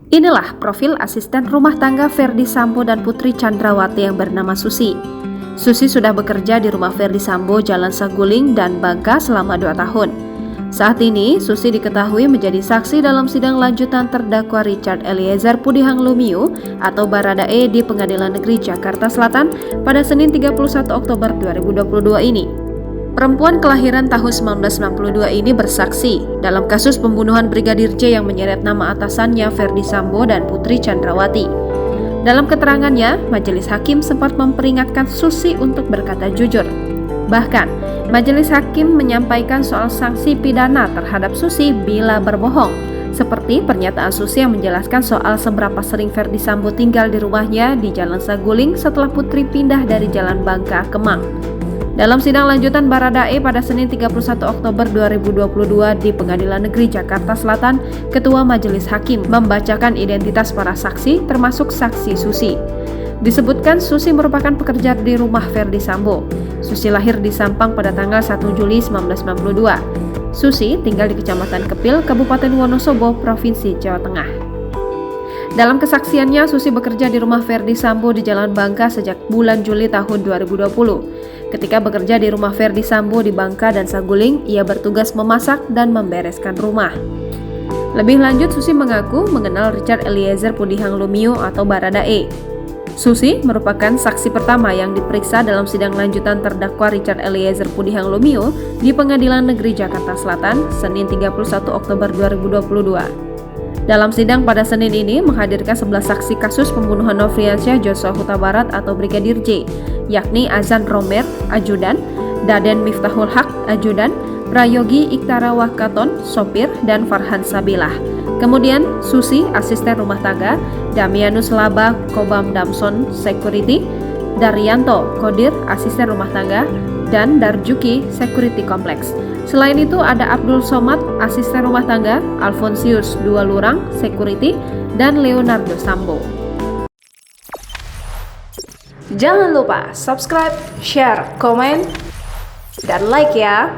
Inilah profil asisten rumah tangga Ferdy Sambo dan Putri Chandrawati yang bernama Susi. Susi sudah bekerja di rumah Ferdy Sambo, Jalan Saguling dan Bangka selama 2 tahun. Saat ini, Susi diketahui menjadi saksi dalam sidang lanjutan terdakwa Richard Eliezer Pudihang Lumiu atau Baradae di Pengadilan Negeri Jakarta Selatan pada Senin 31 Oktober 2022 ini. Perempuan kelahiran tahun 1992 ini bersaksi dalam kasus pembunuhan Brigadir J yang menyeret nama atasannya Ferdy Sambo dan Putri Chandrawati. Dalam keterangannya, majelis hakim sempat memperingatkan Susi untuk berkata jujur. Bahkan, majelis hakim menyampaikan soal sanksi pidana terhadap Susi bila berbohong, seperti pernyataan Susi yang menjelaskan soal seberapa sering Ferdy Sambo tinggal di rumahnya di Jalan Saguling setelah Putri pindah dari Jalan Bangka, Kemang. Dalam sidang lanjutan Baradae pada Senin 31 Oktober 2022 di Pengadilan Negeri Jakarta Selatan, Ketua Majelis Hakim membacakan identitas para saksi termasuk saksi Susi. Disebutkan Susi merupakan pekerja di rumah Ferdy Sambo. Susi lahir di Sampang pada tanggal 1 Juli 1992. Susi tinggal di Kecamatan Kepil, Kabupaten Wonosobo, Provinsi Jawa Tengah. Dalam kesaksiannya, Susi bekerja di rumah Ferdy Sambo di Jalan Bangka sejak bulan Juli tahun 2020. Ketika bekerja di rumah Ferdy Sambo di Bangka dan Saguling, ia bertugas memasak dan membereskan rumah. Lebih lanjut, Susi mengaku mengenal Richard Eliezer Pudihang Lumiu atau Baradae. Susi merupakan saksi pertama yang diperiksa dalam sidang lanjutan terdakwa Richard Eliezer Pudihang Lumiu di Pengadilan Negeri Jakarta Selatan, Senin 31 Oktober 2022. Dalam sidang pada Senin ini menghadirkan 11 saksi kasus pembunuhan Nofriansyah Joshua Huta Barat atau Brigadir J, yakni Azan Romer, Ajudan, Daden Miftahul Haq, Ajudan, Prayogi Iktara Wakaton, Sopir, dan Farhan Sabilah. Kemudian Susi, asisten rumah tangga, Damianus Laba, Kobam Damson, Security, Daryanto, Kodir, asisten rumah tangga, dan Darjuki, Security Kompleks. Selain itu ada Abdul Somad, asisten rumah tangga, Alfonsius, 2 Lurang, Security, dan Leonardo Sambo. Jangan lupa subscribe, share, komen, dan like ya!